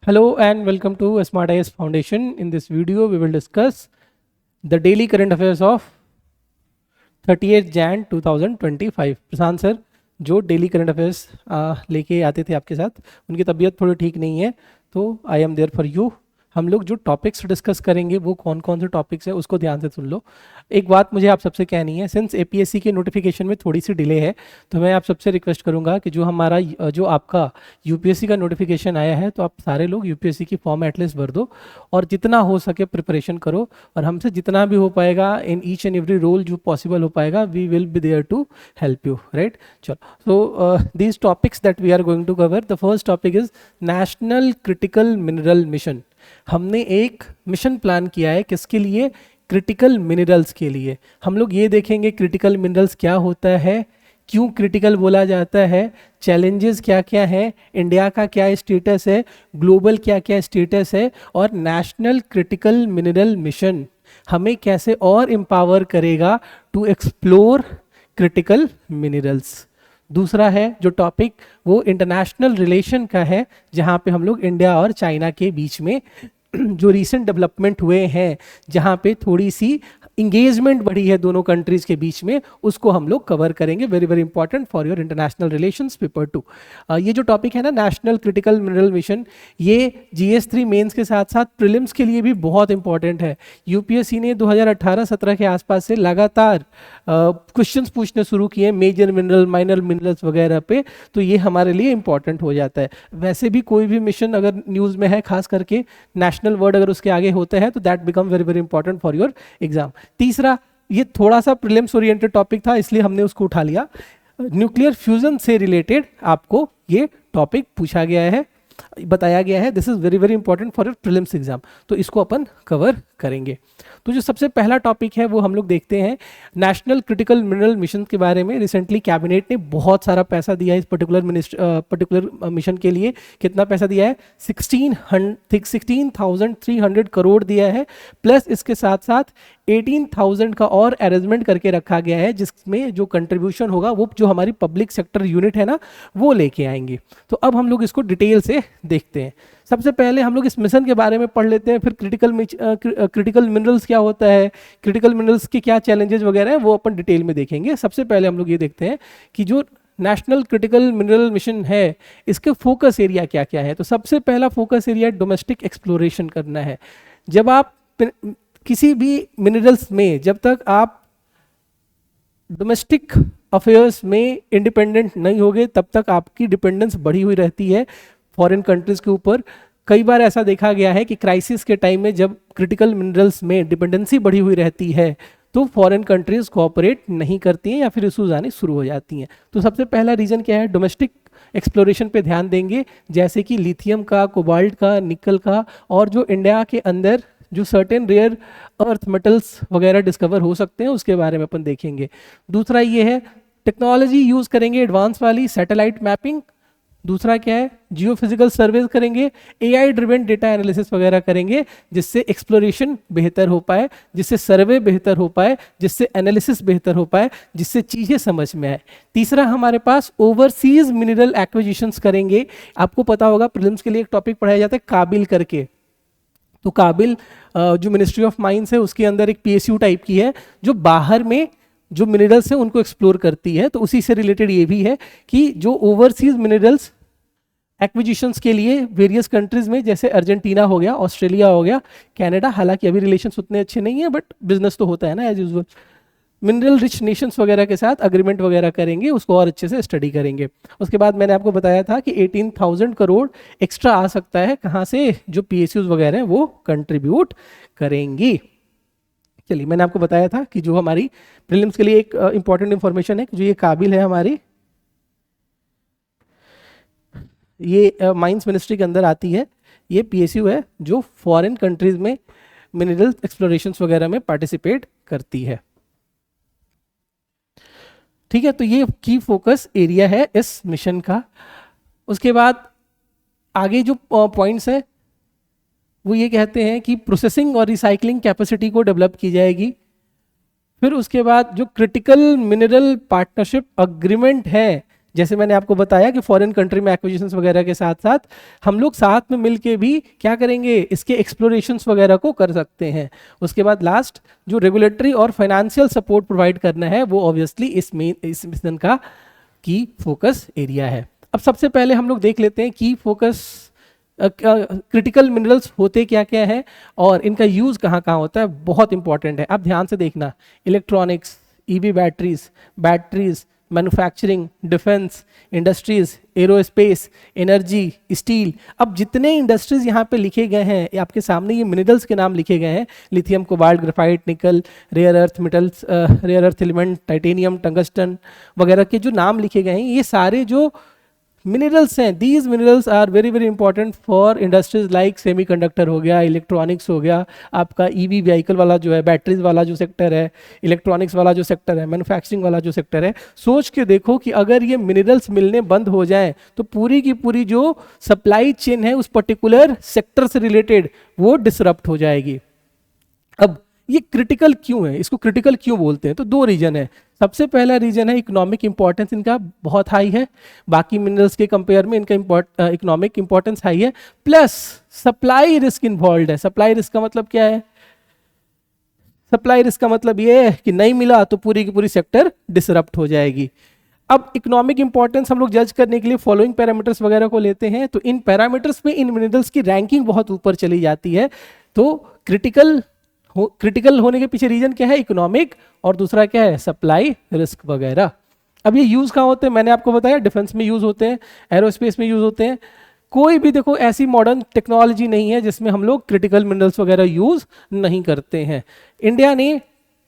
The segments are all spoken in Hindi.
Hello and welcome to Smart IS Foundation. In this video, we will discuss the daily current affairs of 30th Jan 2025. Prashant sir जो डेली करंट अफेयर्स लेके आते थे आपके साथ, उनकी तबीयत थोड़ी ठीक नहीं है, तो I am there for you. हम लोग जो टॉपिक्स डिस्कस करेंगे वो कौन कौन से टॉपिक्स हैं उसको ध्यान से सुन लो। एक बात मुझे आप सबसे कहनी है, सिंस एपीएससी के नोटिफिकेशन में थोड़ी सी डिले है, तो मैं आप सबसे रिक्वेस्ट करूंगा कि जो हमारा जो आपका यूपीएससी का नोटिफिकेशन आया है, तो आप सारे लोग यूपीएससी की फॉर्म एटलीस्ट भर दो और जितना हो सके प्रिपरेशन करो, और हमसे जितना भी हो पाएगा in each and every role जो पॉसिबल हो पाएगा, we will be there to help you, right. चलो, so these topics that we are going to cover, the first topic is national critical mineral mission. हमने एक मिशन प्लान किया है, किसके लिए? क्रिटिकल मिनरल्स के लिए। हम लोग ये देखेंगे क्रिटिकल मिनरल्स क्या होता है, क्यों क्रिटिकल बोला जाता है, चैलेंजेस क्या क्या है, इंडिया का क्या स्टेटस है, ग्लोबल क्या क्या स्टेटस है, और नेशनल क्रिटिकल मिनरल मिशन हमें कैसे और एम्पावर करेगा टू एक्सप्लोर क्रिटिकल मिनरल्स। दूसरा है जो टॉपिक, वो इंटरनेशनल रिलेशन का है, जहाँ पे हम लोग इंडिया और चाइना के बीच में जो रीसेंट डेवलपमेंट हुए हैं, जहाँ पे थोड़ी सी इंगेजमेंट बढ़ी है दोनों कंट्रीज के बीच में, उसको हम लोग कवर करेंगे। Very very important for your international relations paper 2। ये जो टॉपिक है ना, नेशनल क्रिटिकल मिनरल मिशन, ये GS3 मेंस के साथ साथ प्रीलिम्स के लिए भी बहुत इंपॉर्टेंट है। यूपीएससी ने 2018-17 के आसपास से लगातार क्वेश्चंस पूछने शुरू किए मेजर मिनरल, माइनर मिनरल्स वगैरह पे, तो ये हमारे लिए इंपॉर्टेंट हो जाता है। वैसे भी कोई भी मिशन अगर न्यूज़ में है, खास करके नेशनल वर्ड अगर उसके आगे होता है, तो that become very very important for your exam. तीसरा, ये थोड़ा सा प्रीलिम्स ओरिएंटेड टॉपिक था, इसलिए हमने उसको उठा लिया। न्यूक्लियर फ्यूजन से रिलेटेड आपको ये टॉपिक पूछा गया है, बताया गया है। This is very very important for your prelims exam, तो इसको अपन कवर करेंगे। तो जो सबसे पहला टॉपिक है वो हम लोग देखते हैं नेशनल क्रिटिकल मिनरल मिशन के बारे में। रिसेंटली कैबिनेट ने बहुत सारा पैसा दिया है इस पर्टिकुलर मिशन के लिए। कितना पैसा दिया है? 16,300 करोड़ दिया है, प्लस इसके साथ साथ 18,000 का और अरेंजमेंट करके रखा गया है, जिसमें जो कंट्रीब्यूशन होगा वो जो हमारी पब्लिक सेक्टर यूनिट है ना, वो लेके आएंगे। तो अब हम लोग इसको डिटेल से देखते हैं। सबसे पहले हम लोग इस मिशन के बारे में पढ़ लेते हैं, फिर क्रिटिकल मिनरल्स क्या होता है, क्रिटिकल मिनरल्स के क्या चैलेंजेस वगैरह हैं, वो अपन डिटेल में देखेंगे। सबसे पहले हम लोग ये देखते हैं कि जो नेशनल क्रिटिकल मिनरल मिशन है, इसके फोकस एरिया क्या क्या है। तो सबसे पहला फोकस एरिया डोमेस्टिक एक्सप्लोरेशन करना है। जब आप किसी भी मिनरल्स में, जब तक आप डोमेस्टिक अफेयर्स में इंडिपेंडेंट नहीं होगे, तब तक आपकी डिपेंडेंस बढ़ी हुई रहती है फॉरेन कंट्रीज के ऊपर। कई बार ऐसा देखा गया है कि क्राइसिस के टाइम में जब क्रिटिकल मिनरल्स में डिपेंडेंसी बढ़ी हुई रहती है, तो फॉरेन कंट्रीज कोऑपरेट नहीं करती हैं या फिर इशूज आने शुरू हो जाती हैं। तो सबसे पहला रीजन क्या है? डोमेस्टिक एक्सप्लोरेशन पे ध्यान देंगे, जैसे कि लिथियम का, कोबाल्ट का, निकल का, और जो इंडिया के अंदर जो सर्टेन रेयर अर्थ मेटल्स वगैरह डिस्कवर हो सकते हैं, उसके बारे में अपन देखेंगे। दूसरा ये है टेक्नोलॉजी यूज करेंगे एडवांस वाली, सैटेलाइट मैपिंग। दूसरा क्या है? जियो फिजिकल सर्वेज करेंगे, AI ड्रिवन डेटा एनालिसिस वगैरह करेंगे, जिससे एक्सप्लोरेशन बेहतर हो पाए, जिससे सर्वे बेहतर हो पाए, जिससे एनालिसिस बेहतर हो पाए, जिससे चीज़ें समझ में आए। तीसरा हमारे पास ओवरसीज मिनरल एक्विजिशंस करेंगे। आपको पता होगा प्रीलिम्स के लिए एक टॉपिक पढ़ाया जाता है काबिल करके। तो काबिल जो मिनिस्ट्री ऑफ माइंस है, उसके अंदर एक PSU टाइप की है, जो बाहर में जो मिनरल्स हैं उनको एक्सप्लोर करती है। तो उसी से रिलेटेड ये भी है कि जो ओवरसीज मिनरल्स एक्विजिशंस के लिए वेरियस कंट्रीज में, जैसे अर्जेंटीना हो गया, ऑस्ट्रेलिया हो गया, कनाडा, हालांकि अभी रिलेशंस उतने अच्छे नहीं है, बट बिजनेस तो होता है ना as usual. Mineral rich nations वगैरह के साथ अग्रीमेंट वगैरह करेंगे, उसको और अच्छे से स्टडी करेंगे। उसके बाद मैंने आपको बताया था कि 18,000 करोड़ एक्स्ट्रा आ सकता है, कहाँ से? जो PSUs वगैरह हैं वो कंट्रीब्यूट करेंगी। चलिए, मैंने आपको बताया था कि जो हमारी प्रीलिम्स के लिए एक इंपॉर्टेंट इंफॉर्मेशन है, जो ये काबिल है हमारी, ये माइंस मिनिस्ट्री के अंदर आती है। ये PSU है जो फॉरेन कंट्रीज में मिनरल एक्सप्लोरेशंस वगैरह में पार्टिसिपेट करती है। ठीक है, तो ये की फोकस एरिया है इस मिशन का। उसके बाद आगे जो पॉइंट्स है वो ये कहते हैं कि प्रोसेसिंग और रिसाइकलिंग कैपेसिटी को डेवलप की जाएगी। फिर उसके बाद जो क्रिटिकल मिनरल पार्टनरशिप अग्रीमेंट है, जैसे मैंने आपको बताया कि फॉरेन कंट्री में एक्विजिशंस वगैरह के साथ साथ हम लोग साथ में मिलके भी क्या करेंगे, इसके एक्सप्लोरेशंस वगैरह को कर सकते हैं। उसके बाद लास्ट जो रेगुलेटरी और फाइनेंशियल सपोर्ट प्रोवाइड करना है वो ऑब्वियसली इस मिशन का की फोकस एरिया है। अब सबसे पहले हम लोग देख लेते हैं की फोकस क्रिटिकल मिनरल्स होते क्या क्या है और इनका यूज कहाँ कहाँ होता है, बहुत इंपॉर्टेंट है। आप ध्यान से देखना, electronics, EV batteries, manufacturing, defence, industries, aerospace, energy, steel. अब जितने इंडस्ट्रीज यहाँ पे लिखे गए हैं आपके सामने, ये मिनरल्स के नाम लिखे गए हैं, lithium, cobalt, graphite, nickel, rare earth metals, rare earth element, titanium, tungsten वगैरह के जो नाम लिखे गए हैं, ये सारे जो मिनरल्स हैं, these minerals are very very important for industries like semiconductor हो गया, इलेक्ट्रॉनिक्स हो गया, आपका ईवी व्हीकल वाला जो है, बैटरीज वाला जो सेक्टर है, इलेक्ट्रॉनिक्स वाला जो सेक्टर है, मैन्युफैक्चरिंग वाला जो सेक्टर है। सोच के देखो कि अगर ये मिनरल्स मिलने बंद हो जाएं तो पूरी की पूरी जो सप्लाई चेन है उस पर्टिकुलर सेक्टर से रिलेटेड वो डिसरप्ट हो जाएगी। अब ये क्रिटिकल क्यों है, इसको क्रिटिकल क्यों बोलते हैं, तो दो रीजन है। सबसे पहला रीजन है इकोनॉमिक इंपॉर्टेंस इनका बहुत हाई है, बाकी मिनरल्स के कंपेयर में इनका इकोनॉमिक इंपॉर्टेंस हाई है, प्लस सप्लाई रिस्क इन्वॉल्व है। सप्लाई रिस्क का मतलब क्या है, सप्लाई रिस्क का मतलब ये है कि नहीं मिला तो पूरी की पूरी सेक्टर डिसरप्ट हो जाएगी। अब इकोनॉमिक इंपॉर्टेंस हम लोग जज करने के लिए फॉलोइंग पैरामीटर्स वगैरह को लेते हैं, तो इन पैरामीटर्स में इन मिनरल्स की रैंकिंग बहुत ऊपर चली जाती है। तो क्रिटिकल होने के पीछे रीजन क्या है, इकोनॉमिक, और दूसरा क्या है, सप्लाई रिस्क वगैरह। अब ये यूज कहाँ होते हैं, मैंने आपको बताया डिफेंस में यूज होते हैं, एरोस्पेस में यूज होते हैं। कोई भी देखो ऐसी मॉडर्न टेक्नोलॉजी नहीं है जिसमें हम लोग क्रिटिकल मिनरल्स वगैरह यूज नहीं करते हैं। इंडिया ने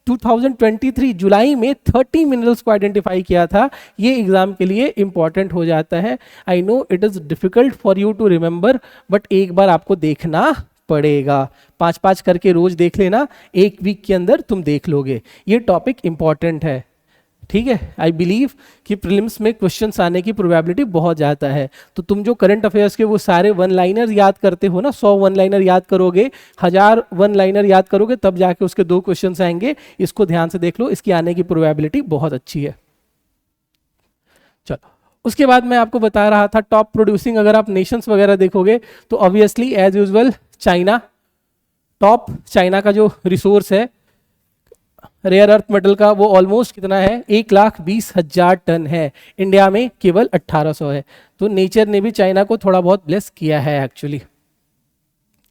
2023 जुलाई में 30 मिनरल्स को आइडेंटिफाई किया था। ये एग्जाम के लिए इंपॉर्टेंट हो जाता है। I know it is difficult for you to remember, but एक बार आपको देखना पड़ेगा, 5-5 करके रोज देख लेना, एक वीक के अंदर तुम देख लोगे। ये टॉपिक इंपॉर्टेंट है, ठीक है। आई बिलीव कि प्रीलिम्स में क्वेश्चंस आने की प्रोबेबिलिटी बहुत ज़्यादा है। तो तुम जो करंट अफेयर्स के वो सारे वन लाइनर याद करते हो ना, 100 वन लाइनर याद करोगे, 1000 वन लाइनर याद करोगे, तब जाके उसके 2 क्वेश्चंस आएंगे। इसको ध्यान से देख लो, इसकी आने की प्रोबेबिलिटी बहुत अच्छी है। चलो, उसके बाद मैं आपको बता रहा था टॉप प्रोड्यूसिंग, अगर आप नेशंस वगैरह देखोगे तो obviously as usual China top. China का जो रिसोर्स है रेयर अर्थ मेटल का वो ऑलमोस्ट कितना है, 1,20,000 टन है। इंडिया में केवल 1800 है। तो नेचर ने भी चाइना को थोड़ा बहुत ब्लेस किया है एक्चुअली,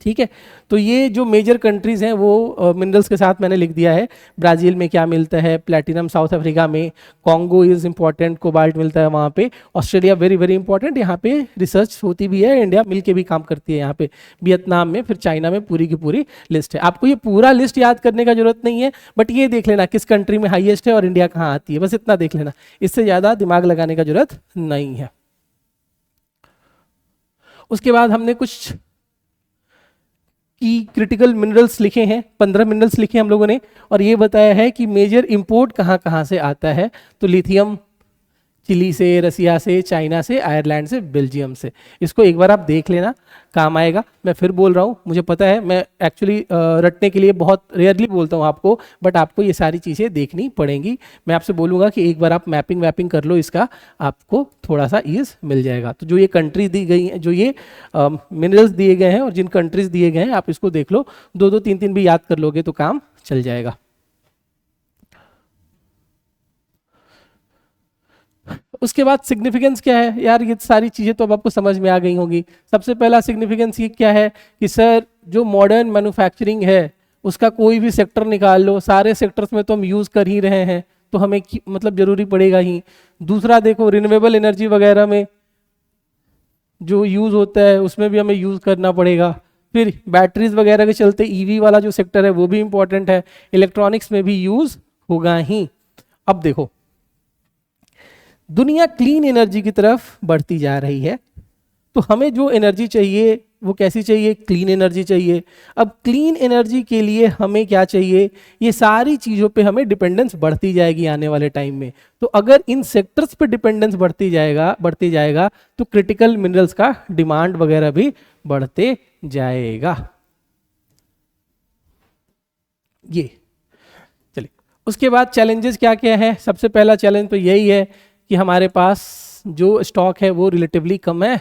ठीक है। तो ये जो मेजर कंट्रीज हैं वो मिनरल्स के साथ मैंने लिख दिया है। ब्राजील में क्या मिलता है, प्लैटिनम साउथ अफ्रीका में, कॉन्गो इज इंपॉर्टेंट, कोबाल्ट मिलता है वहाँ पे, ऑस्ट्रेलिया वेरी वेरी इंपॉर्टेंट, यहाँ पे रिसर्च होती भी है, इंडिया मिलके भी काम करती है यहाँ पे, वियतनाम में, फिर चाइना में, पूरी की पूरी लिस्ट है। आपको ये पूरा लिस्ट याद करने का जरूरत नहीं है, बट ये देख लेना किस कंट्री में हाईएस्ट है और इंडिया कहाँ आती है, बस इतना देख लेना, इससे ज़्यादा दिमाग लगाने का जरूरत नहीं है। उसके बाद हमने कुछ की क्रिटिकल मिनरल्स लिखे हैं, 15 मिनरल्स लिखे हम लोगों ने, और ये बताया है कि मेजर इंपोर्ट कहाँ कहाँ से आता है। तो लिथियम चिली से, रसिया से, चाइना से, आयरलैंड से, बेल्जियम से। इसको एक बार आप देख लेना, काम आएगा। मैं फिर बोल रहा हूँ, मुझे पता है मैं एक्चुअली रटने के लिए बहुत रेयरली बोलता हूँ आपको, बट आपको ये सारी चीज़ें देखनी पड़ेंगी। मैं आपसे बोलूँगा कि एक बार आप मैपिंग वैपिंग कर लो, इसका आपको थोड़ा सा ईज मिल जाएगा। तो जो ये कंट्रीज दी गई हैं, जो ये मिनरल्स दिए गए हैं और जिन कंट्रीज दिए गए हैं, आप इसको देख लो, 2-2 3-3 भी याद कर लोगे तो काम चल जाएगा। उसके बाद सिग्निफिकेंस क्या है यार, ये सारी चीज़ें तो अब आपको समझ में आ गई होंगी। सबसे पहला सिग्निफिकेंस ये क्या है कि सर जो मॉडर्न मैन्युफैक्चरिंग है उसका कोई भी सेक्टर निकाल लो, सारे सेक्टर्स में तो हम यूज़ कर ही रहे हैं, तो हमें मतलब ज़रूरी पड़ेगा ही। दूसरा देखो, रिन्यूएबल एनर्जी वगैरह में जो यूज़ होता है उसमें भी हमें यूज़ करना पड़ेगा। फिर बैटरीज वगैरह के चलते ईवी वाला जो सेक्टर है वो भी इंपॉर्टेंट है, इलेक्ट्रॉनिक्स में भी यूज़ होगा ही। अब देखो, दुनिया क्लीन एनर्जी की तरफ बढ़ती जा रही है, तो हमें जो एनर्जी चाहिए वो कैसी चाहिए, क्लीन एनर्जी चाहिए। अब क्लीन एनर्जी के लिए हमें क्या चाहिए, ये सारी चीज़ों पे हमें डिपेंडेंस बढ़ती जाएगी आने वाले टाइम में। तो अगर इन सेक्टर्स पे डिपेंडेंस बढ़ती जाएगा तो क्रिटिकल मिनरल्स का डिमांड वगैरह भी बढ़ते जाएगा। ये चलिए, उसके बाद चैलेंजेस क्या क्या है। सबसे पहला चैलेंज तो यही है कि हमारे पास जो स्टॉक है वो रिलेटिवली कम है,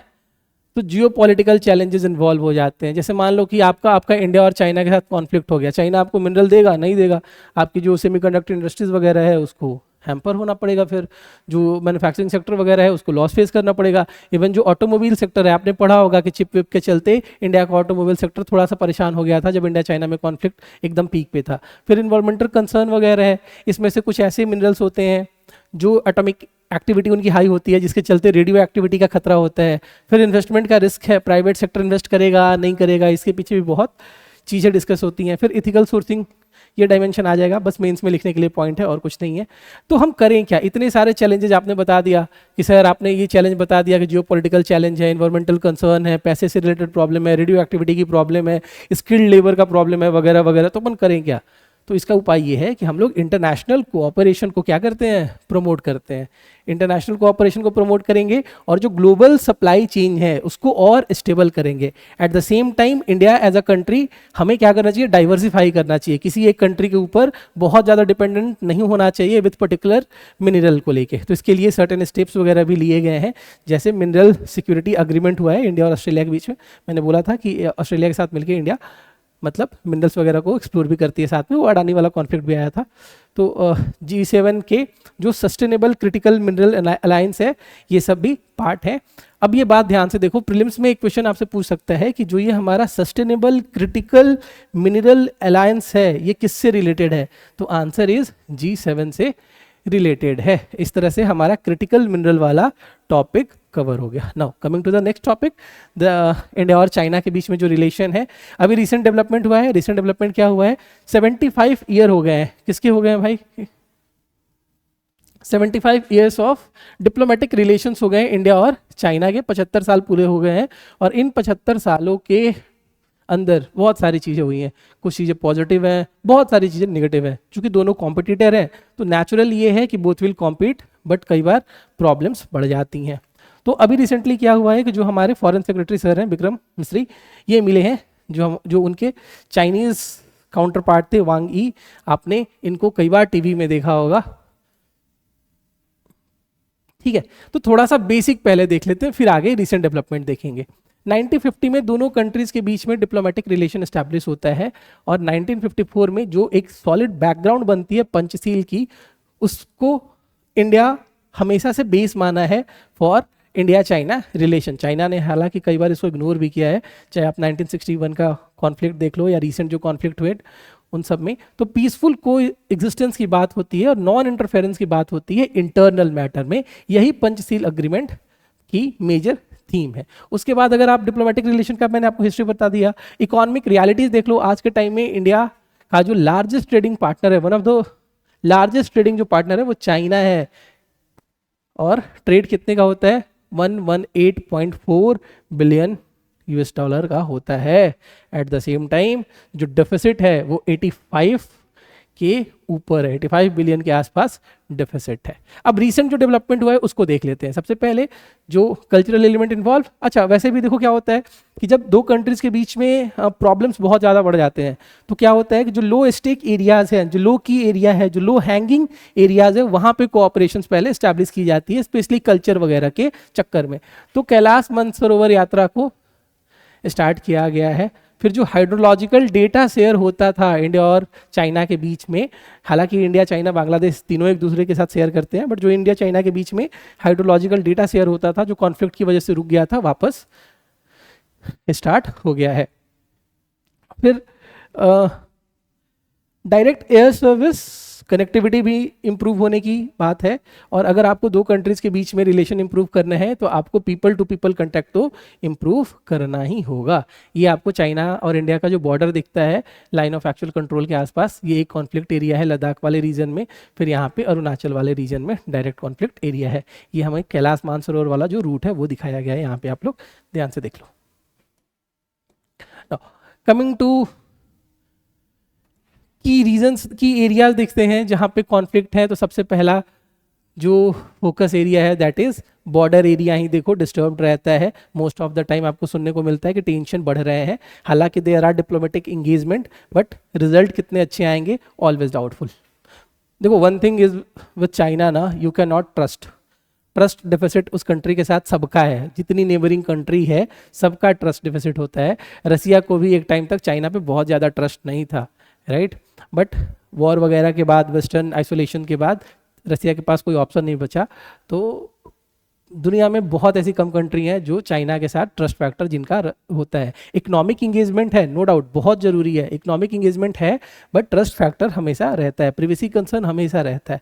तो जियो पॉलिटिकल चैलेंजेस इन्वॉल्व हो जाते हैं। जैसे मान लो कि आपका इंडिया और चाइना के साथ कॉन्फ्लिक्ट हो गया, चाइना आपको मिनरल देगा नहीं देगा, आपकी जो सेमीकंडक्टर इंडस्ट्रीज वगैरह है उसको हैम्पर होना पड़ेगा, फिर जो मैन्युफैक्चरिंग सेक्टर वगैरह है उसको लॉस फेस करना पड़ेगा। इवन जो ऑटोमोबाइल सेक्टर है, आपने पढ़ा होगा कि चिप विप के चलते इंडिया का ऑटोमोबाइल सेक्टर थोड़ा सा परेशान हो गया था जब इंडिया चाइना में कॉन्फ्लिक्ट एकदम पीक पे था। फिर इन्वायरमेंटल कंसर्न वगैरह है, इसमें से कुछ ऐसे मिनरल्स होते हैं जो एटॉमिक एक्टिविटी उनकी हाई होती है जिसके चलते रेडियो एक्टिविटी का खतरा होता है। फिर इन्वेस्टमेंट का रिस्क है, प्राइवेट सेक्टर इन्वेस्ट करेगा नहीं करेगा, इसके पीछे भी बहुत चीज़ें डिस्कस होती हैं। फिर इथिकल सोर्सिंग, ये डायमेंशन आ जाएगा, बस मेंस में लिखने के लिए पॉइंट है और कुछ नहीं है। तो हम करें क्या, इतने सारे चैलेंजेस आपने बता दिया कि सर आपने ये चैलेंज बता दिया कि जियोपॉलिटिकल चैलेंज है, इन्वायरमेंटल कंसर्न है, पैसे से रिलेटेड प्रॉब्लम है, रेडियो एक्टिविटी की प्रॉब्लम है, स्किल्ड लेबर का प्रॉब्लम है वगैरह वगैरह। तो अपन करें क्या, तो इसका उपाय ये है कि हम लोग इंटरनेशनल कोऑपरेशन को क्या करते हैं, प्रमोट करते हैं। इंटरनेशनल कोऑपरेशन को प्रमोट करेंगे और जो ग्लोबल सप्लाई चेन है उसको और स्टेबल करेंगे। At the same time India as a country हमें क्या करना चाहिए, डाइवर्सिफाई करना चाहिए, किसी एक कंट्री के ऊपर बहुत ज़्यादा डिपेंडेंट नहीं होना चाहिए विद पर्टिकुलर मिनरल को लेके। तो इसके लिए सर्टेन स्टेप्स वगैरह भी लिए गए हैं, जैसे मिनरल सिक्योरिटी अग्रीमेंट हुआ है इंडिया और ऑस्ट्रेलिया के बीच में। मैंने बोला था कि ऑस्ट्रेलिया के साथ मिलकर इंडिया मतलब मिनरल्स वगैरह को एक्सप्लोर भी करती है साथ में, वो अडानी वाला कॉन्फ्लिक्ट भी आया था। तो G7 के जो सस्टेनेबल क्रिटिकल मिनरल अलायंस है ये सब भी पार्ट है। अब ये बात ध्यान से देखो, प्रीलिम्स में एक क्वेश्चन आपसे पूछ सकता है कि जो ये हमारा सस्टेनेबल क्रिटिकल मिनरल अलायंस है ये किससे रिलेटेड है, तो आंसर इज G7 से रिलेटेड है। इस तरह से हमारा क्रिटिकल मिनरल वाला टॉपिक कवर हो गया। Now coming to the next topic, the India और चाइना के बीच में जो रिलेशन है, अभी रिसेंट डेवलपमेंट हुआ है। रिसेंट डेवलपमेंट क्या हुआ है, 75 ईयर हो गए हैं, किसके हो गए हैं भाई, 75 ईयर्स ऑफ डिप्लोमेटिक रिलेशंस हो गए इंडिया और चाइना के, 75 साल पूरे हो गए हैं। और इन 75 सालों के अंदर बहुत सारी चीज़ें हुई हैं, कुछ चीज़ें पॉजिटिव हैं, बहुत सारी चीज़ें नेगेटिव हैं। क्योंकि दोनों कॉम्पिटिटर हैं तो नेचुरल ये है कि बोथ विल कॉम्पीट, बट कई बार प्रॉब्लम्स बढ़ जाती हैं। तो अभी रिसेंटली क्या हुआ है कि जो हमारे फॉरेन सेक्रेटरी सर हैं विक्रम मिस्री, ये मिले हैं जो उनके चाइनीज़ काउंटर पार्ट थे वांग ई। आपने इनको कई बार टीवी में देखा होगा, ठीक है। तो थोड़ा सा बेसिक पहले देख लेते हैं, फिर आगे रिसेंट डेवलपमेंट देखेंगे। 1950 में दोनों कंट्रीज के बीच में डिप्लोमेटिक रिलेशन एस्टैब्लिश होता है और 1954 में जो एक सॉलिड बैकग्राउंड बनती है पंचशील की, उसको इंडिया हमेशा से बेस माना है for India China relation. China ने हालांकि कई बार इसको इग्नोर भी किया है, चाहे आप 1961 का कॉन्फ्लिक्ट देख लो या रिसेंट जो कॉन्फ्लिक्ट हुए उन सब में। तो पीसफुल को एग्जिस्टेंस की बात होती है और नॉन इंटरफेरेंस की बात होती है इंटरनल मैटर में। यही पंचशील अग्रीमेंट की मेजर थीम है। उसके बाद अगर आप डिप्लोमेटिक रिलेशन का मैंने आपको हिस्ट्री बता दिया, इकोनॉमिक रियलिटीज देख लो। आज के टाइम में इंडिया का जो लार्जेस्ट ट्रेडिंग पार्टनर है, one of the largest trading जो पार्टनर है वो चाइना है। और ट्रेड कितने का होता है, 118.4 बिलियन यूएस डॉलर का होता है। एट द सेम टाइम जो डेफिसिट है वो 85 के ऊपर है, 85 बिलियन के आसपास डेफिसिट है। अब रीसेंट जो डेवलपमेंट हुआ है उसको देख लेते हैं। सबसे पहले जो कल्चरल एलिमेंट इन्वॉल्व, अच्छा वैसे भी देखो क्या होता है कि जब दो कंट्रीज के बीच में प्रॉब्लम्स बहुत ज़्यादा बढ़ जाते हैं तो क्या होता है कि जो लो स्टेक एरियाज हैं, जो लो की एरिया है, जो लो हैंगिंग एरियाज है, वहाँ पे कोऑपरेशन पहले इस्टेब्लिश की जाती है, स्पेशली कल्चर वगैरह के चक्कर में। तो कैलाश मानसरोवर यात्रा को स्टार्ट किया गया है। फिर जो हाइड्रोलॉजिकल डेटा शेयर होता था इंडिया और चाइना के बीच में, हालांकि इंडिया चाइना बांग्लादेश तीनों एक दूसरे के साथ शेयर करते हैं, बट जो इंडिया चाइना के बीच में हाइड्रोलॉजिकल डेटा शेयर होता था जो कॉन्फ्लिक्ट की वजह से रुक गया था, वापस स्टार्ट हो गया है। फिर डायरेक्ट एयर सर्विस कनेक्टिविटी भी इंप्रूव होने की बात है। और अगर आपको दो कंट्रीज के बीच में रिलेशन इंप्रूव करना है तो आपको पीपल टू पीपल कंटेक्ट तो इंप्रूव करना ही होगा। ये आपको चाइना और इंडिया का जो बॉर्डर दिखता है लाइन ऑफ एक्चुअल कंट्रोल के आसपास, ये एक कॉन्फ्लिक्ट एरिया है लद्दाख वाले रीजन में। फिर यहाँ पे अरुणाचल वाले रीजन में डायरेक्ट कॉन्फ्लिक्ट एरिया है। ये हमें कैलाश मानसरोवर वाला जो रूट है वो दिखाया गया है, यहाँ पे आप लोग ध्यान से देख लो। कमिंग टू की रीजन्स की एरियाज देखते हैं जहाँ पे कॉन्फ्लिक्ट है। तो सबसे पहला जो फोकस एरिया है दैट इज बॉर्डर एरिया ही देखो डिस्टर्ब्ड रहता है। मोस्ट ऑफ द टाइम आपको सुनने को मिलता है कि टेंशन बढ़ रहे हैं, हालांकि there are diplomatic engagement, but result कितने अच्छे आएंगे ऑलवेज डाउटफुल। देखो one thing is with China ना, you can not trust trust deficit उस कंट्री के साथ सबका है, जितनी नेबरिंग कंट्री है सबका ट्रस्ट डेफिसिट होता है। रसिया को भी एक टाइम तक चाइना पे बहुत ज़्यादा ट्रस्ट नहीं था, राइट, बट वॉर वगैरह के बाद, वेस्टर्न आइसोलेशन के बाद रसिया के पास कोई ऑप्शन नहीं बचा। तो दुनिया में बहुत ऐसी कम कंट्री हैं जो चाइना के साथ ट्रस्ट फैक्टर जिनका होता है। इकोनॉमिक इंगेजमेंट है, नो डाउट बहुत ज़रूरी है, इकोनॉमिक इंगेजमेंट है, बट ट्रस्ट फैक्टर हमेशा रहता है, प्रिवेसी कंसर्न हमेशा रहता है।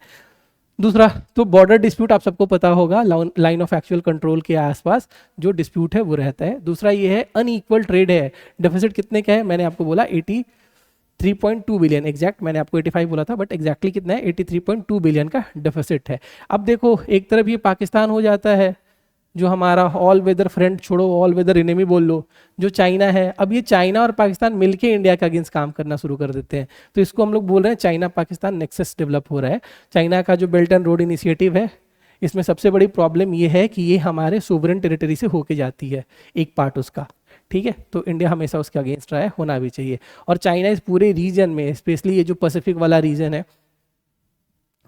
दूसरा तो बॉर्डर डिस्प्यूट, आप सबको पता होगा, लाइन ऑफ एक्चुअल कंट्रोल के आसपास जो डिस्प्यूट है वो रहता है। दूसरा ये है अनइक्वल ट्रेड है। डेफिसिट कितने का है, मैंने आपको बोला 83.2 बिलियन, एग्जैक्ट मैंने आपको 85 बोला था, बट एग्जैक्टली कितना है, 83.2 बिलियन का डेफिसिट है। अब देखो एक तरफ ये पाकिस्तान हो जाता है जो हमारा ऑल वेदर फ्रेंड, छोड़ो ऑल वेदर एनिमी बोल लो, जो चाइना है। अब ये चाइना और पाकिस्तान मिलके इंडिया के अगेंस्ट काम करना शुरू कर देते हैं, तो इसको हम लोग बोल रहे हैं चाइना पाकिस्तान नेक्सस डेवलप हो रहा है। चाइना का जो बेल्ट एंड रोड इनिशिएटिव है, इसमें सबसे बड़ी प्रॉब्लम ये है कि ये हमारे सोवरेन टेरिटरी से होके जाती है, एक पार्ट उसका, ठीक है। तो इंडिया हमेशा उसके अगेंस्ट रहा है, होना भी चाहिए। और चाइना इस पूरे रीजन में, स्पेशली ये जो पैसिफिक वाला रीजन है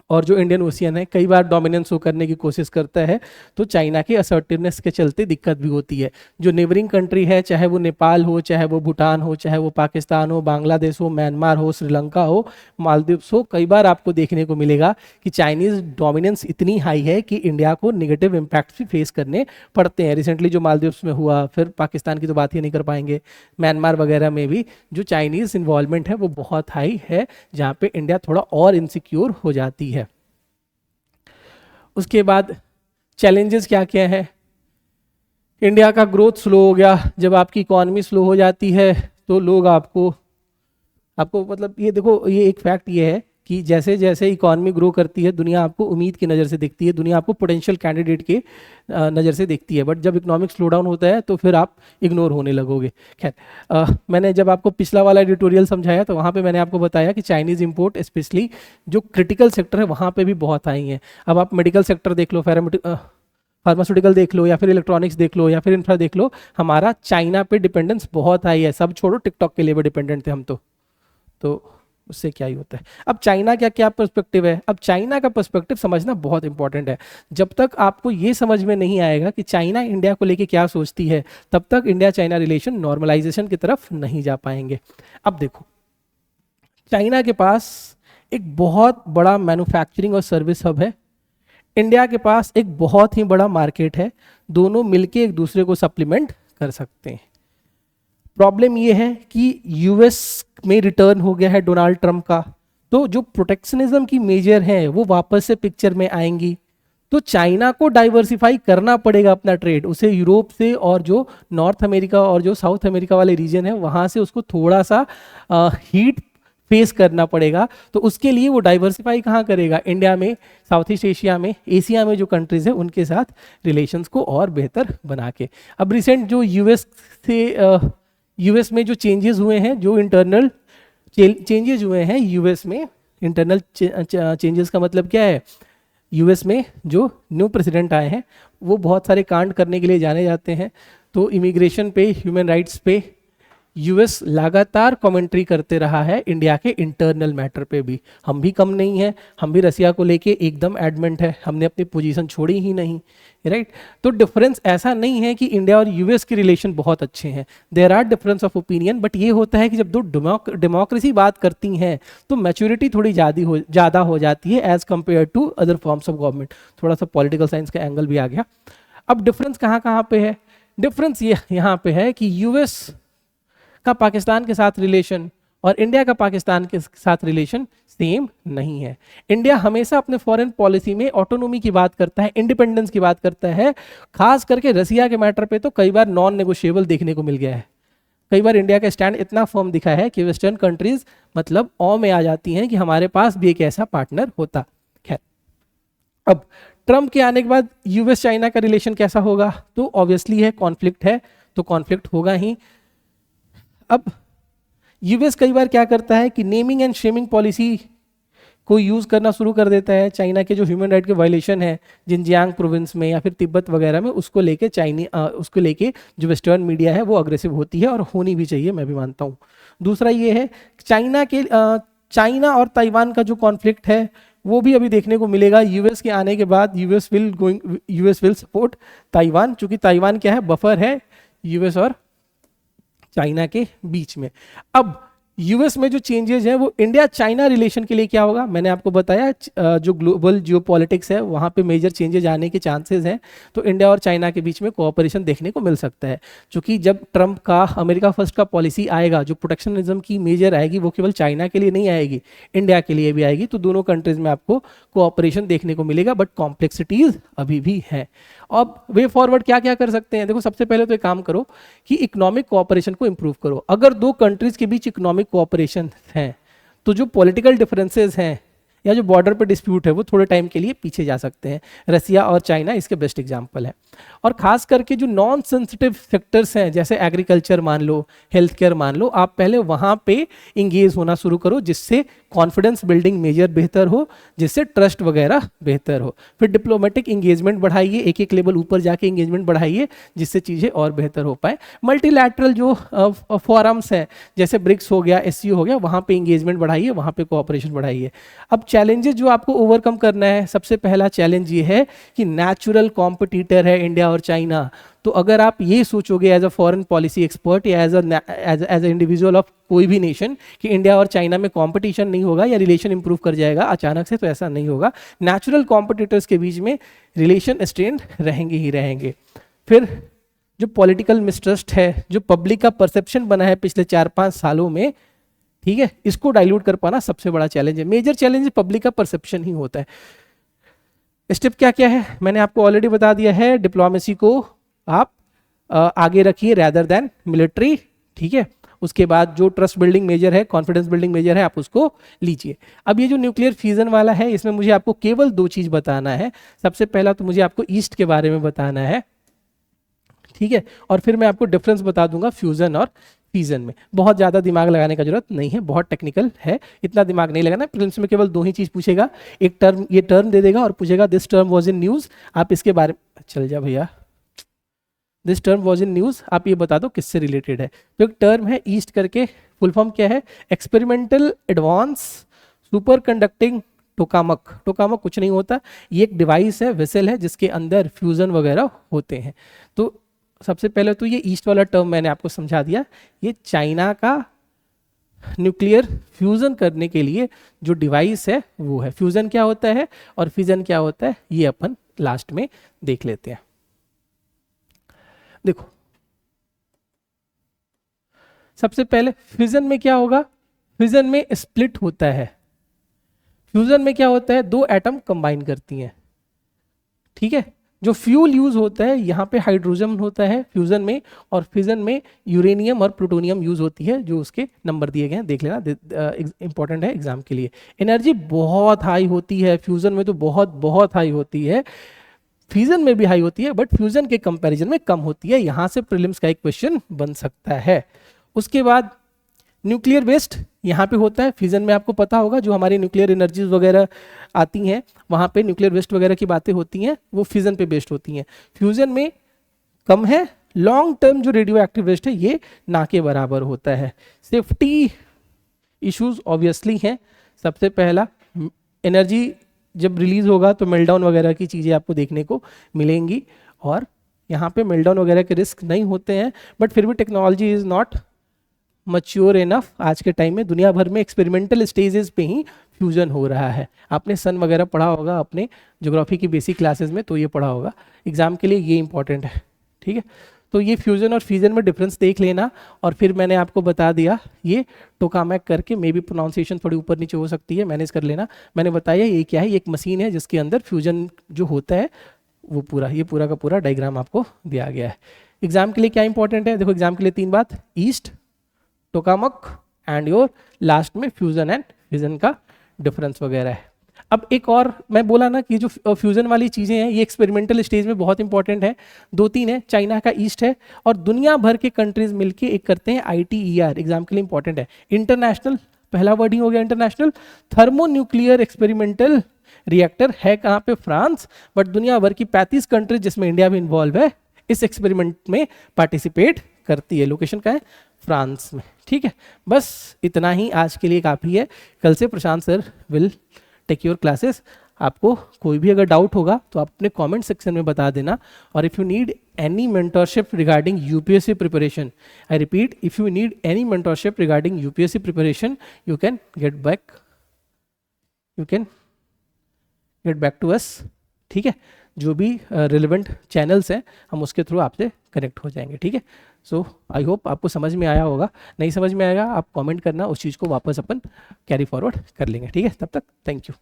और जो इंडियन ओशियन है, कई बार डोमिनेंस शो करने की कोशिश करता है, तो चाइना की असर्टिवनेस के चलते दिक्कत भी होती है। जो नेबरिंग कंट्री है, चाहे वो नेपाल हो, चाहे वो भूटान हो, चाहे वो पाकिस्तान हो, बांग्लादेश हो, म्यांमार हो, श्रीलंका हो, मालदीव्स हो, कई बार आपको देखने को मिलेगा कि चाइनीज डोमिनेंस इतनी हाई है कि इंडिया को निगेटिव इम्पैक्ट भी फेस करने पड़ते हैं। रिसेंटली जो मालदीव्स में हुआ, फिर पाकिस्तान की तो बात ही नहीं कर पाएंगे, म्यांमार वगैरह में भी जो चाइनीज इन्वॉल्वमेंट है वो बहुत हाई है, जहाँ पे इंडिया थोड़ा और इनसिक्योर हो जाती है। उसके बाद चैलेंजेस क्या क्या है, इंडिया का ग्रोथ स्लो हो गया। जब आपकी इकोनॉमी स्लो हो जाती है तो लोग आपको मतलब ये देखो, ये एक फैक्ट ये है कि जैसे जैसे इकोनॉमी ग्रो करती है, दुनिया आपको उम्मीद की नज़र से देखती है, दुनिया आपको पोटेंशियल कैंडिडेट के नज़र से देखती है, बट जब इकोनॉमिक स्लो डाउन होता है तो फिर आप इग्नोर होने लगोगे। खैर, मैंने जब आपको पिछला वाला एडिटोरियल समझाया तो वहाँ पे मैंने आपको बताया कि चाइनीज़ इंपोर्ट स्पेशली जो क्रिटिकल सेक्टर है वहाँ पे भी बहुत आई हैं। अब आप मेडिकल सेक्टर देख लो, फार्मास्यूटिकल देख लो, या फिर इलेक्ट्रॉनिक्स देख लो, या फिर इंफ्रा देख लो, हमारा चाइना पे डिपेंडेंस बहुत हाई है। सब छोड़ो, टिकटॉक के लिए भी डिपेंडेंट थे हम तो उससे क्या ही होता है। अब चाइना का क्या पर्सपेक्टिव है, अब चाइना का पर्सपेक्टिव समझना बहुत इंपॉर्टेंट है। जब तक आपको ये समझ में नहीं आएगा कि चाइना इंडिया को लेके क्या सोचती है, तब तक इंडिया चाइना रिलेशन नॉर्मलाइजेशन की तरफ नहीं जा पाएंगे। अब देखो, चाइना के पास एक बहुत बड़ा मैन्युफैक्चरिंग और सर्विस हब है, इंडिया के पास एक बहुत ही बड़ा मार्केट है, दोनों मिलके एक दूसरे को सप्लीमेंट कर सकते हैं। प्रॉब्लम ये है कि यूएस में रिटर्न हो गया है डोनाल्ड ट्रंप का, तो जो प्रोटेक्शनिज्म की मेजर है वो वापस से पिक्चर में आएंगी, तो चाइना को डाइवर्सिफाई करना पड़ेगा अपना ट्रेड, उसे यूरोप से और जो नॉर्थ अमेरिका और जो साउथ अमेरिका वाले रीजन है वहाँ से उसको थोड़ा सा हीट फेस करना पड़ेगा। तो उसके लिए वो डाइवर्सिफाई कहाँ करेगा, इंडिया में, साउथ ईस्ट एशिया में, एशिया में जो कंट्रीज है उनके साथ रिलेशंस को और बेहतर बना के। अब रिसेंट जो यूएस में जो चेंजेस हुए हैं, जो इंटरनल चेंजेस हुए हैं यूएस में, इंटरनल चेंजेस का मतलब क्या है, यूएस में जो न्यू प्रेसिडेंट आए हैं वो बहुत सारे कांड करने के लिए जाने जाते हैं, तो इमिग्रेशन पे, ह्यूमन राइट्स पे यूएस लगातार कमेंट्री करते रहा है, इंडिया के इंटरनल मैटर पे भी। हम भी कम नहीं है, हम भी रसिया को लेके एकदम एडमेंट है, हमने अपनी पोजीशन छोड़ी ही नहीं, राइट। तो डिफरेंस ऐसा नहीं है कि इंडिया और यूएस के रिलेशन बहुत अच्छे हैं, there are difference of opinion, but ये होता है कि जब दो डेमोक्रेसी बात करती हैं तो मैच्योरिटी थोड़ी ज़्यादा हो जाती है as compare to other forms of government. थोड़ा सा पॉलिटिकल साइंस का एंगल भी आ गया। अब डिफरेंस कहाँ पे है, डिफरेंस ये यहाँ पे है कि यूएस का पाकिस्तान के साथ रिलेशन और इंडिया का पाकिस्तान के साथ रिलेशन सेम नहीं है। इंडिया हमेशा अपने फॉरेन पॉलिसी में ऑटोनोमी की बात करता है, इंडिपेंडेंस की बात करता है, खास करके रसिया के मैटर पे तो कई बार नॉन नेगोशिएबल देखने को मिल गया है। कई बार इंडिया का स्टैंड इतना फर्म दिखा है कि वेस्टर्न कंट्रीज मतलब ऑ में आ जाती हैं कि हमारे पास भी एक ऐसा पार्टनर होता। खैर, अब ट्रंप के आने के बाद यूएस चाइना का रिलेशन कैसा होगा, तो ऑब्वियसली है कॉन्फ्लिक्ट है, तो कॉन्फ्लिक्ट होगा ही। अब यूएस कई बार क्या करता है कि नेमिंग एंड शेमिंग पॉलिसी को यूज़ करना शुरू कर देता है। चाइना के जो ह्यूमन राइट के वायलेशन है जिनजियांग प्रोविंस में या फिर तिब्बत वगैरह में, उसको लेके जो वेस्टर्न मीडिया है वो अग्रेसिव होती है, और होनी भी चाहिए, मैं भी मानता हूँ। दूसरा ये है चाइना और ताइवान का जो कॉन्फ्लिक्ट है वो भी अभी देखने को मिलेगा। यूएस के आने के बाद यूएस विल सपोर्ट ताइवान, चूंकि ताइवान क्या है, बफर है यूएस और चाइना के बीच में। अब यूएस में जो चेंजेस है वो इंडिया चाइना रिलेशन के लिए क्या होगा, मैंने आपको बताया जो ग्लोबल जियोपॉलिटिक्स है वहाँ पे मेजर चेंजेस आने के चांसेस हैं, तो इंडिया और चाइना के बीच में कोऑपरेशन देखने को मिल सकता है। क्योंकि जब ट्रंप का अमेरिका फर्स्ट का पॉलिसी आएगा, जो प्रोटेक्शनिज्म की मेजर आएगी वो केवल चाइना के लिए नहीं आएगी, इंडिया के लिए भी आएगी, तो दोनों कंट्रीज में आपको कोऑपरेशन देखने को मिलेगा, बट कॉम्प्लेक्सिटीज अभी भी है। अब वे फॉरवर्ड क्या क्या कर सकते हैं, देखो सबसे पहले तो एक काम करो कि इकोनॉमिक कोऑपरेशन को इंप्रूव करो। अगर दो कंट्रीज के बीच इकोनॉमिक कोऑपरेशन है तो जो पॉलिटिकल डिफरेंसेस हैं या जो बॉर्डर पे डिस्प्यूट है वो थोड़े टाइम के लिए पीछे जा सकते हैं। रसिया और चाइना इसके बेस्ट एग्जांपल है। और खास करके जो नॉन सेंसिटिव सेक्टर्स हैं जैसे एग्रीकल्चर मान लो, हेल्थ केयर मान लो, आप पहले वहाँ पे इंगेज होना शुरू करो, जिससे कॉन्फिडेंस बिल्डिंग मेजर बेहतर हो, जिससे ट्रस्ट वगैरह बेहतर हो। फिर डिप्लोमेटिक इंगेजमेंट बढ़ाइए, एक एक लेवल ऊपर जाके इंगेजमेंट बढ़ाइए, जिससे चीज़ें और बेहतर हो पाए। मल्टीलैटरल जो फोरम्स हैं जैसे ब्रिक्स हो गया, एससीओ हो गया, वहाँ पे इंगेजमेंट बढ़ाइए, वहाँ पे कोऑपरेशन बढ़ाइए। अब चैलेंजेस जो आपको ओवरकम करना है, सबसे पहला चैलेंज ये है कि नेचुरल कॉम्पिटिटर है इंडिया और चाइना। तो अगर आप ये सोचोगे as a foreign policy expert या एज अ इंडिविजुअल ऑफ कोई भी नेशन कि इंडिया और चाइना में कंपटीशन नहीं होगा या रिलेशन इंप्रूव कर जाएगा अचानक से, तो ऐसा नहीं होगा। नेचुरल कॉम्पिटिटर्स के बीच में रिलेशन स्ट्रेंड रहेंगे ही रहेंगे। फिर जो पॉलिटिकल मिसट्रस्ट है, जो पब्लिक का परसेप्शन बना है पिछले 4-5 सालों में, ठीक है, इसको डाइल्यूट कर पाना सबसे बड़ा चैलेंज है। मेजर चैलेंज पब्लिक का परसेप्शन ही होता है। स्टेप क्या क्या है मैंने आपको ऑलरेडी बता दिया है। डिप्लोमेसी को आप आगे रखिए रैदर देन मिलिट्री, ठीक है। उसके बाद जो ट्रस्ट बिल्डिंग मेजर है, कॉन्फिडेंस बिल्डिंग मेजर है, आप उसको लीजिए। अब ये जो न्यूक्लियर फ्यूजन वाला है, इसमें मुझे आपको केवल 2 चीज बताना है। सबसे पहला तो मुझे आपको ईस्ट के बारे में बताना है, ठीक है, और फिर मैं आपको डिफरेंस बता दूंगा फ्यूजन और फ्यूजन में। बहुत ज़्यादा दिमाग लगाने का जरूरत नहीं है, बहुत टेक्निकल है, इतना दिमाग नहीं लगाना। प्रीलिम्स में केवल 2 ही चीज़ पूछेगा, एक टर्म, ये टर्म दे देगा और पूछेगा this term was in news, आप इसके बारे में, चल जा भैया, this term was in news, आप ये बता दो किससे रिलेटेड है। तो एक टर्म है ईस्ट करके, फुल फॉर्म क्या है, experimental advance super conducting tokamak. Tokamak कुछ नहीं होता, ये एक डिवाइस है, वेसल है, जिसके अंदर फ्यूजन वगैरह होते हैं। तो सबसे पहले तो ये ईस्ट वाला टर्म मैंने आपको समझा दिया। ये चाइना का न्यूक्लियर फ्यूजन करने के लिए जो डिवाइस है वो है। फ्यूजन क्या होता है और फिजन क्या होता है ये अपन लास्ट में देख लेते हैं। देखो सबसे पहले फिजन में क्या होगा, फिजन में स्प्लिट होता है। फ्यूजन में क्या होता है, 2 एटम कंबाइन करती हैं, ठीक है। जो फ्यूल यूज होता है यहाँ पे हाइड्रोजन होता है फ्यूजन में, और फिजन में यूरेनियम और प्लूटोनियम यूज होती है, जो उसके नंबर दिए गए हैं, देख लेना, इंपॉर्टेंट है एग्जाम के लिए। एनर्जी बहुत हाई होती है फ्यूजन में, तो बहुत बहुत हाई होती है। फ्यूजन में भी हाई होती है, बट फ्यूजन के कंपैरिजन में कम होती है। यहाँ से प्रीलिम्स का एक क्वेश्चन बन सकता है। उसके बाद न्यूक्लियर वेस्ट यहाँ पे होता है। फ्यूजन में आपको पता होगा जो हमारी न्यूक्लियर एनर्जीज वगैरह आती हैं, वहाँ पे न्यूक्लियर वेस्ट वगैरह की बातें होती हैं, वो फ्यूजन पे बेस्ड होती हैं। फ्यूजन में कम है। लॉन्ग टर्म जो रेडियो एक्टिव वेस्ट है ये ना के बराबर होता है। सेफ्टी इश्यूज ऑब्वियसली हैं। सबसे पहला, एनर्जी जब रिलीज होगा तो मेल्टडाउन वगैरह की चीज़ें आपको देखने को मिलेंगी, और यहाँ पे मेल्टडाउन वगैरह के रिस्क नहीं होते हैं, बट फिर भी technology is not mature enough. आज के टाइम में दुनिया भर में एक्सपेरिमेंटल स्टेजेस पे ही फ्यूजन हो रहा है। आपने सन वगैरह पढ़ा होगा अपने ज्योग्राफी की बेसिक क्लासेस में, तो ये पढ़ा होगा, एग्जाम के लिए ये इंपॉर्टेंट है, ठीक है। तो ये फ्यूजन और फ्यूजन में डिफरेंस देख लेना। और फिर मैंने आपको बता दिया ये टोकामैक करके, मे बी प्रोनाउंसिएशन थोड़ी ऊपर नीचे हो सकती है, मैनेज कर लेना। मैंने बताया ये क्या है, ये एक मशीन है जिसके अंदर फ्यूजन जो होता है वो पूरा, ये पूरा का पूरा डायग्राम आपको दिया गया है। एग्जाम के लिए क्या इंपॉर्टेंट है, देखो एग्जाम के लिए 3 बात, east, tokamak and your last में फ्यूजन एंड फिजन का डिफरेंस वगैरह है। अब एक और मैं बोला ना कि जो फ्यूजन वाली चीज़ें हैं ये एक्सपेरिमेंटल स्टेज में बहुत इंपॉर्टेंट है। 2-3 है, चाइना का ईस्ट है, और दुनिया भर के कंट्रीज मिलके एक करते हैं ITER, एग्जाम के लिए इंपॉर्टेंट है। इंटरनेशनल, पहला वर्ड ही हो गया इंटरनेशनल। थर्मोन्यूक्लियर एक्सपेरिमेंटल रिएक्टर है कहाँ पे, फ्रांस, बट दुनिया भर की 35 कंट्रीज जिसमें इंडिया भी इन्वॉल्व है इस एक्सपेरिमेंट में पार्टिसिपेट करती है। लोकेशन का है फ्रांस में, ठीक है। बस इतना ही आज के लिए काफ़ी है। कल से Prashant sir will take your classes. आपको कोई भी अगर डाउट होगा तो आप अपने कमेंट सेक्शन में बता देना। और if you need any mentorship regarding UPSC preparation, I repeat, if you need any mentorship regarding UPSC preparation, you can get back to us. ठीक है, जो भी रिलेवेंट चैनल्स हैं हम उसके थ्रू आपसे कनेक्ट हो जाएंगे। ठीक है, सो आई होप आपको समझ में आया होगा। नहीं समझ में आएगा आप कमेंट करना, उस चीज़ को वापस अपन कैरी फॉरवर्ड कर लेंगे। ठीक है, तब तक थैंक यू।